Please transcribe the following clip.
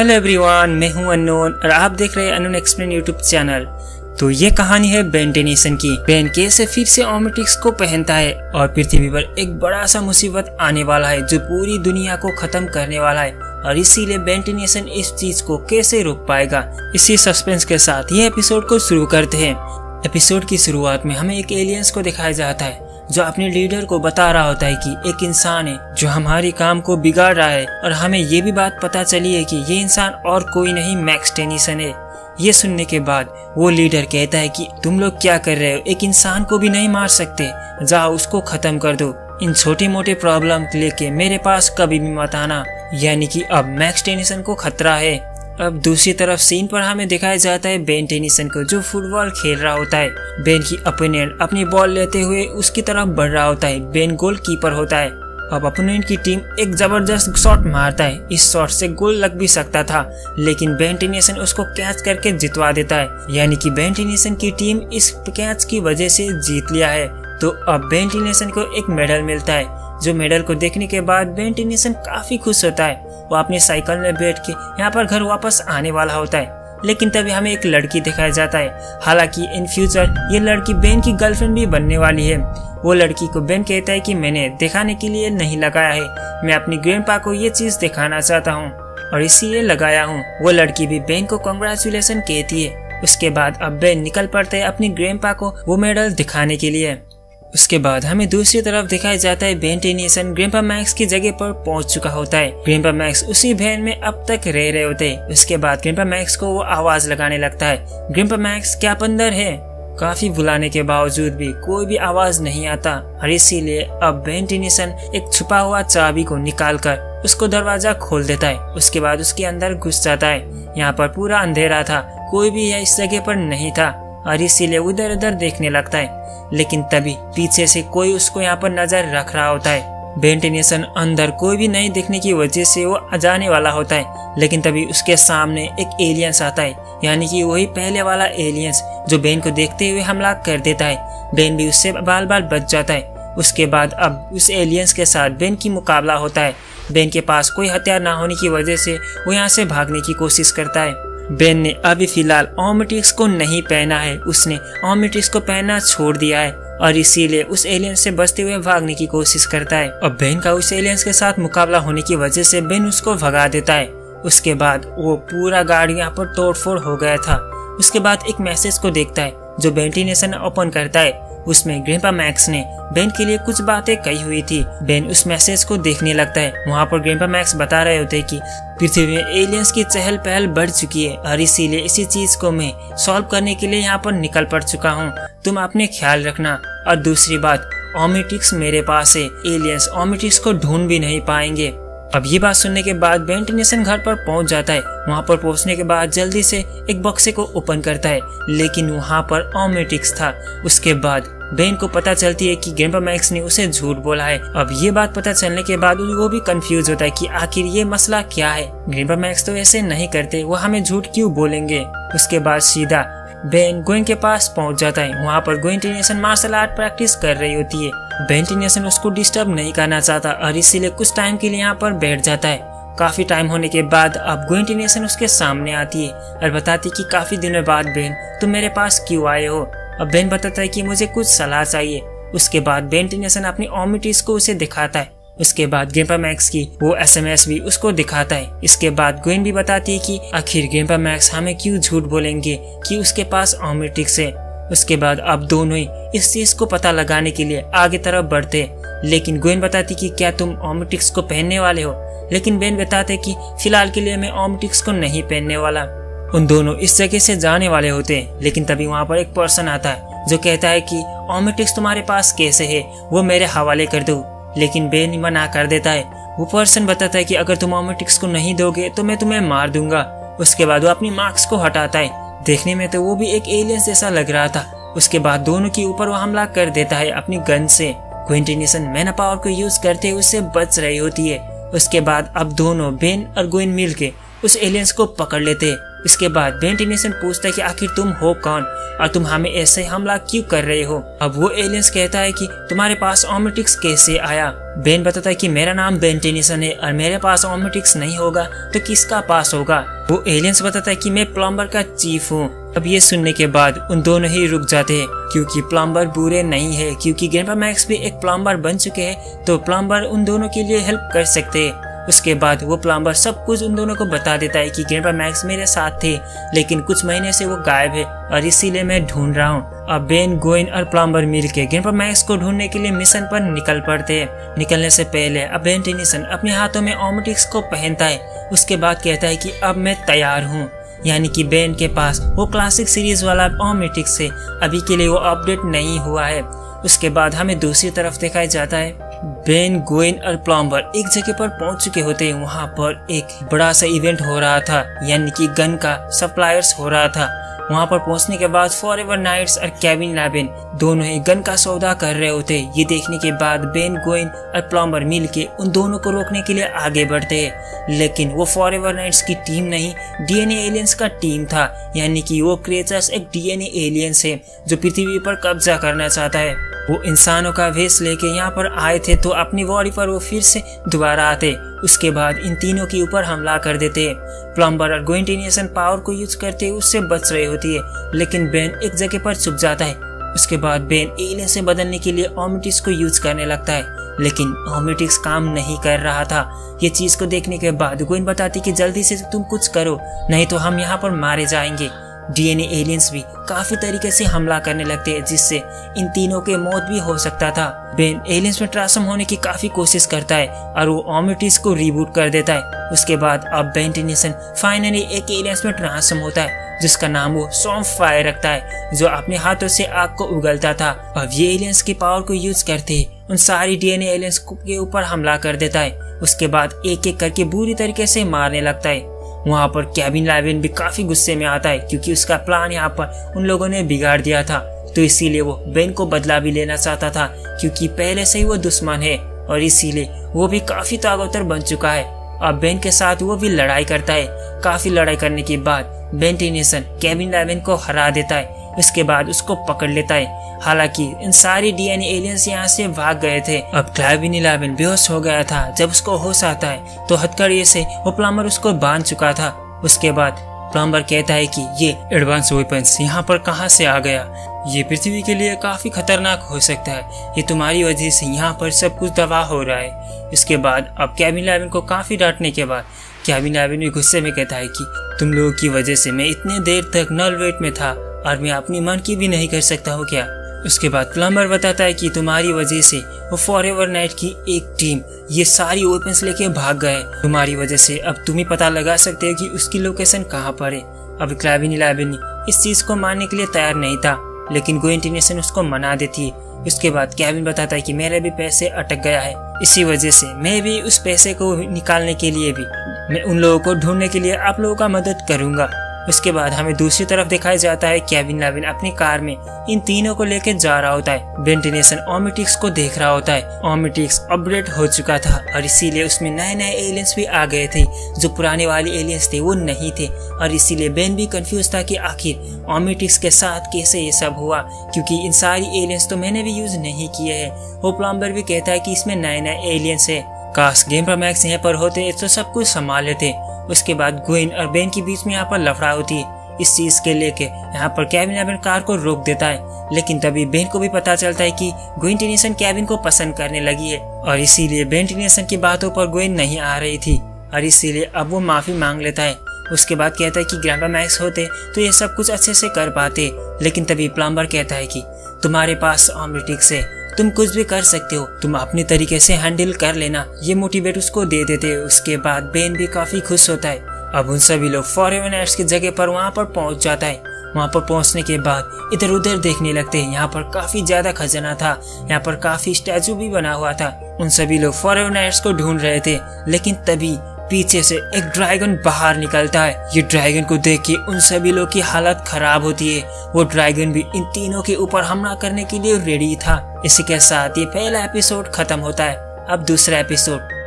Hello everyone, मैं हूं unknown और आप देख रहे हैं अननोन एक्सप्लेन यूट्यूब चैनल। तो ये कहानी है बेन टेनिसन की। बेन कैसे फिर से ओमेटिक्स को पहनता है और पृथ्वी पर एक बड़ा सा मुसीबत आने वाला है जो पूरी दुनिया को खत्म करने वाला है, और इसीलिए बेन टेनिसन इस चीज को कैसे रोक पाएगा। इसी सस्पेंस के साथ ये एपिसोड को शुरू करते हैं। एपिसोड की शुरुआत में हमें एक एलियंस को दिखाया जाता है जो अपने लीडर को बता रहा होता है कि एक इंसान है जो हमारी काम को बिगाड़ रहा है, और हमें ये भी बात पता चली है कि ये इंसान और कोई नहीं मैक्स टेनिसन है। ये सुनने के बाद वो लीडर कहता है कि तुम लोग क्या कर रहे हो, एक इंसान को भी नहीं मार सकते, जाओ उसको खत्म कर दो। इन छोटे मोटे प्रॉब्लम लेके मेरे पास कभी भी मत आना। यानी कि अब मैक्स टेनिसन को खतरा है। अब दूसरी तरफ सीन पर हमें दिखाया जाता है बेन टेनिसन को जो फुटबॉल खेल रहा होता है। बेन की अपोनेंट अपनी बॉल लेते हुए उसकी तरफ बढ़ रहा होता है। बेन गोल कीपर होता है। अब अपोनेंट की टीम एक जबरदस्त शॉट मारता है। इस शॉट से गोल लग भी सकता था, लेकिन बेन टेनिसन उसको कैच करके जितवा देता है। यानी कि बेन टेनिसन की टीम इस कैच की वजह से जीत लिया है। तो अब बेन टेनिसन को एक मेडल मिलता है, जो मेडल को देखने के बाद बेन टेनिसन काफी खुश होता है। वो अपनी साइकिल में बैठ के यहाँ पर घर वापस आने वाला होता है, लेकिन तभी हमें एक लड़की दिखाया जाता है। हालांकि इन फ्यूचर ये लड़की बेन की गर्लफ्रेंड भी बनने वाली है। वो लड़की को बेन कहता है कि मैंने दिखाने के लिए नहीं लगाया है, मैं अपनी ग्रैंडपा को ये चीज दिखाना चाहता हूँ और इसीलिए लगाया हूँ। वो लड़की भी बेन को कांग्रेचुलेशन कहती है। उसके बाद अब बेन निकल पड़ता है अपनी ग्रैंडपा को वो मेडल दिखाने के लिए। उसके बाद हमें दूसरी तरफ दिखाया जाता है बेन टेनिसन ग्रैंडपा मैक्स की जगह पर पहुंच चुका होता है। ग्रैंडपा मैक्स उसी वैन में अब तक रह रहे होते हैं। उसके बाद ग्रैंडपा मैक्स को वो आवाज लगाने लगता है, ग्रैंडपा मैक्स क्या आप अंदर है? काफी बुलाने के बावजूद भी कोई भी आवाज नहीं आता, और इसीलिए अब बेन टेनिसन एक छुपा हुआ चाबी को निकालकर उसको दरवाजा खोल देता है। उसके बाद उसके अंदर घुस जाता है। यहाँ पर पूरा अंधेरा था, कोई भी इस जगह पर नहीं था, और इसीलिए उधर उधर देखने लगता है। लेकिन तभी पीछे से कोई उसको यहाँ पर नजर रख रहा होता है। बेन टेनिसन अंदर कोई भी नहीं दिखने की वजह से वो जाने वाला होता है, लेकिन तभी उसके सामने एक एलियंस आता है। यानी कि वही पहले वाला एलियंस जो बेन को देखते हुए हमला कर देता है। बेन भी उससे बाल बाल बच जाता है। उसके बाद अब उस एलियंस के साथ बेन की मुकाबला होता है। बेन के पास कोई हथियार ना होने की वजह से वो यहाँ से भागने की कोशिश करता है। बेन ने अभी फिलहाल ओमेटिक्स को नहीं पहना है, उसने ओमेटिक्स को पहनना छोड़ दिया है, और इसीलिए उस एलियंस से बचते हुए भागने की कोशिश करता है। और बेन का उस एलियंस के साथ मुकाबला होने की वजह से बेन उसको भगा देता है। उसके बाद वो पूरा गार्ड यहाँ पर तोड़फोड़ हो गया था। उसके बाद एक मैसेज को देखता है जो बेन टेनिसन ओपन करता है। उसमें ग्रैंडपा मैक्स ने बेन के लिए कुछ बातें कही हुई थी। बेन उस मैसेज को देखने लगता है। वहाँ पर ग्रैंडपा मैक्स बता रहे होते कि पृथ्वी में एलियंस की चहल पहल बढ़ चुकी है, और इसीलिए इसी चीज को मैं सॉल्व करने के लिए यहाँ पर निकल पड़ चुका हूँ। तुम अपने ख्याल रखना। और दूसरी बात, ओमेटिक्स मेरे पास है, एलियंस ओमेटिक्स को ढूंढ भी नहीं पाएंगे। अब ये बात सुनने के बाद बेन टेनिसन घर पर पहुंच जाता है। वहाँ पर पहुंचने के बाद जल्दी से एक बक्से को ओपन करता है, लेकिन वहाँ पर ओमेटिक्स था। उसके बाद बेन को पता चलती है कि ग्रैंडपा मैक्स ने उसे झूठ बोला है। अब ये बात पता चलने के बाद वो भी कंफ्यूज होता है कि आखिर ये मसला क्या है। ग्रैंडपा मैक्स तो ऐसे नहीं करते, वो हमें झूठ क्यों बोलेंगे। उसके बाद सीधा बेन गोइन के पास पहुंच जाता है। वहाँ पर गोइन टेनिसन मार्शल आर्ट प्रैक्टिस कर रही होती है। बेन टेनिसन उसको डिस्टर्ब नहीं करना चाहता, और इसीलिए कुछ टाइम के लिए यहाँ पर बैठ जाता है। काफी टाइम होने के बाद अब गोइन टेनिसन उसके सामने आती है और बताती कि काफी दिनों बाद बेन तुम मेरे पास क्यों आए हो। अब बेन बताता है कि मुझे कुछ सलाह चाहिए। उसके बाद बेन टेनिसन अपनी ओमेटिक्स को उसे दिखाता है। उसके बाद ग्रैंडपा मैक्स की वो SMS भी उसको दिखाता है। इसके बाद गोइन भी बताती है कि आखिर ग्रैंडपा मैक्स हमें क्यों झूठ बोलेंगे कि उसके पास ओमेटिक्स है। उसके बाद अब दोनों ही इस चीज को पता लगाने के लिए आगे तरफ बढ़ते, लेकिन गोइन बताती कि क्या तुम ओमेटिक्स को पहनने वाले हो, लेकिन बेन बताते कि फिलहाल के लिए मैं ओमेटिक्स को नहीं पहनने वाला। उन दोनों इस जगह से जाने वाले होते हैं, लेकिन तभी वहाँ पर एक पर्सन आता है जो कहता है कि ओमेटिक्स तुम्हारे पास कैसे है, वो मेरे हवाले कर दो। लेकिन बेन मना कर देता है। वो पर्सन बताता है कि अगर तुम ओमेटिक्स को नहीं दोगे तो मैं तुम्हें मार दूंगा। उसके बाद वो अपनी मास्क को हटाता है। देखने में तो वो भी एक एलियंस जैसा लग रहा था। उसके बाद दोनों के ऊपर वो हमला कर देता है अपनी गन से। गोइन टेनिसन मैना पावर को यूज करते हुए उससे बच रही होती है। उसके बाद अब दोनों बेन और गोइन मिल के उस एलियंस को पकड़ लेते, इसके बाद बेन टेनिसन पूछता है कि आखिर तुम हो कौन और तुम हमें ऐसे हमला क्यों कर रहे हो। अब वो एलियंस कहता है कि तुम्हारे पास ओमेटिक्स कैसे आया। बेन बताता है कि मेरा नाम बेन टेनिसन है और मेरे पास ओमेटिक्स नहीं होगा तो किसका पास होगा। वो एलियंस बताता है कि मैं प्लम्बर का चीफ हूँ। अब ये सुनने के बाद उन दोनों ही रुक जाते हैं क्योंकि प्लम्बर बुरे नहीं है, क्योंकि ग्रैंडपा मैक्स भी एक प्लम्बर बन चुके हैं तो प्लम्बर उन दोनों के लिए हेल्प कर सकते हैं। उसके बाद वो प्लम्बर सब कुछ उन दोनों को बता देता है कि ग्रैंडपा मैक्स मेरे साथ थे लेकिन कुछ महीने से वो गायब है और इसीलिए मैं ढूंढ रहा हूँ। अब बेन, गोइन और प्लम्बर मिलके ग्रैंडपा मैक्स को ढूंढने के लिए मिशन पर निकल पड़ते हैं। निकलने से पहले अब बेन टेनिसन अपने हाथों में ओमेटिक्स को पहनता है। उसके बाद कहता है कि अब मैं तैयार हूँ, यानी कि बेन के पास वो क्लासिक सीरीज वाला ओमेटिक्स है, अभी के लिए वो अपडेट नहीं हुआ है। उसके बाद हमें दूसरी तरफ दिखाया जाता है बेन, गोइन और प्लम्बर एक जगह पर पहुंच चुके होते हैं। वहां पर एक बड़ा सा इवेंट हो रहा था, यानी कि गन का सप्लायर्स हो रहा था। वहां पर पहुंचने के बाद फॉरएवर नाइट्स और केविन लेविन दोनों ही गन का सौदा कर रहे होते। ये देखने के बाद बेन, गोइन और प्लम्बर मिलके उन दोनों को रोकने के लिए आगे बढ़ते हैं, लेकिन वो फॉरएवर नाइट्स की टीम नहीं, डीएनए एलियंस का टीम था। यानी कि वो क्रिएचर्स एक डीएनए एलियंस है जो पृथ्वी पर कब्जा करना चाहता है। वो इंसानों का वेश लेके यहाँ पर आए थे तो अपनी बॉडी पर वो फिर से दोबारा आते। उसके बाद इन तीनों के ऊपर हमला कर देते। प्लम्बर और गोइन टेनिसन पावर को यूज करते उससे बच रही होती है, लेकिन बेन एक जगह पर छुप जाता है। उसके बाद बेन एलियन से बदलने के लिए ओमेटिक्स को यूज करने लगता है, लेकिन ओमेटिक्स काम नहीं कर रहा था। ये चीज को देखने के बाद गोइन बताती कि जल्दी से तुम कुछ करो, नहीं तो हम यहाँ पर मारे जाएंगे। डीएनए एलियंस भी काफी तरीके से हमला करने लगते हैं, जिससे इन तीनों के मौत भी हो सकता था। बेन एलियंस में ट्रांसफॉर्म होने की काफी कोशिश करता है और वो ओमेटिक्स को रिबूट कर देता है। उसके बाद अब बेन टेनिसन फाइनली एक एलियंस में ट्रांसफॉर्म होता है जिसका नाम वो सॉन्ग फायर रखता है, जो अपने हाथों से आग को उगलता था। अब ये एलियंस की पावर को यूज करते उन सारी डीएनए एलियंस के ऊपर हमला कर देता है। उसके बाद एक एक करके बुरी तरीके से मारने लगता है। वहाँ पर केविन लेविन भी काफी गुस्से में आता है क्योंकि उसका प्लान यहाँ पर उन लोगों ने बिगाड़ दिया था, तो इसीलिए वो बेन को बदला भी लेना चाहता था क्योंकि पहले से ही वो दुश्मन है और इसीलिए वो भी काफी ताकतवर बन चुका है। अब बेन के साथ वो भी लड़ाई करता है। काफी लड़ाई करने के बाद बेन टेनिसन केविन लेविन को हरा देता है। उसके बाद उसको पकड़ लेता है। हालांकि इन सारे डीएनए एलियंस यहाँ से भाग गए थे। अब केविन लेविन बेहोश हो गया था। जब उसको होश आता है तो हथकड़िए से वो प्लम्बर उसको बांध चुका था। उसके बाद प्लम्बर कहता है कि ये एडवांस वेपन्स यहाँ पर कहाँ से आ गया, ये पृथ्वी के लिए काफी खतरनाक हो सकता है, ये तुम्हारी वजह से यहाँ पर सब कुछ तबाह हो रहा है। इसके बाद अब केविन लेविन को काफी डांटने के बाद केविन लेविन भी गुस्से में कहता है कि तुम लोगों की वजह से मैं इतने देर तक नल वेट में था और मैं अपनी मन की भी नहीं कर सकता हूँ क्या। उसके बाद प्लम्बर बताता है कि तुम्हारी वजह से वो फॉरएवर नाइट की एक टीम ये सारी वेपन्स लेके भाग गए। तुम्हारी वजह से अब तुम ही पता लगा सकते हो कि उसकी लोकेशन कहाँ पर है। अब केविन लेविन इस चीज को मानने के लिए तैयार नहीं था, लेकिन गोइन टेनिसन उसको मना देती है। उसके बाद केविन बताता है कि मेरे भी पैसे अटक गया है, इसी वजह से मैं भी उस पैसे को निकालने के लिए भी मैं उन लोगों को ढूंढने के लिए आप लोगों का मदद करूंगा। उसके बाद हमें दूसरी तरफ दिखाया जाता है केविन लेविन अपनी कार में इन तीनों को लेकर जा रहा होता है। बेन टेनिसन ओमेटिक्स को देख रहा होता है। ओमेटिक्स अपडेट हो चुका था और इसीलिए उसमें नए नए एलियंस भी आ गए थे, जो पुराने वाले एलियंस थे वो नहीं थे। और इसीलिए बेन भी कंफ्यूज था कि आखिर ओमेटिक्स के साथ कैसे ये सब हुआ, क्योंकि इन सारी एलियंस तो मैंने भी यूज नहीं किए हैं। वो प्लम्बर भी कहता है कि इसमें नए नए एलियंस है, काश ग्रैंडपा मैक्स यहाँ पर होते तो सब कुछ संभाल लेते। उसके बाद गोइन और बेन के बीच में यहाँ पर लफड़ा होती है। इस चीज के लेके यहाँ पर केविन लेविन कार को रोक देता है, लेकिन तभी बेन को भी पता चलता है कि गोइन टेनिसन केविन को पसंद करने लगी है और इसीलिए बेन टेनिसन की बातों पर गोइन नहीं आ रही थी और इसीलिए अब वो माफी मांग लेता है। उसके बाद कहता है कि ग्रैंडपा मैक्स होते तो ये सब कुछ अच्छे से कर पाते, लेकिन तभी प्लम्बर कहता है कि तुम्हारे पास ओमेटिक्स है, तुम कुछ भी कर सकते हो, तुम अपने तरीके से हैंडल कर लेना। ये मोटिवेट उसको दे देते। उसके बाद बेन भी काफी खुश होता है। अब उन सभी लोग फॉरएवर नाइट्स की जगह पर वहाँ पर पहुँच जाता है। वहाँ पर पहुँचने के बाद इधर उधर देखने लगते हैं। यहाँ पर काफी ज्यादा खजाना था, यहाँ पर काफी स्टैचू भी बना हुआ था। उन सभी लोग फॉरएवर नाइट्स को ढूंढ रहे थे, लेकिन तभी पीछे से एक ड्रैगन बाहर निकलता है। ये ड्रैगन को देख के उन सभी लोग की हालत खराब होती है। वो ड्रैगन भी इन तीनों के ऊपर हमला करने के लिए रेडी था। इसी के साथ ये पहला एपिसोड खत्म होता है। अब दूसरा एपिसोड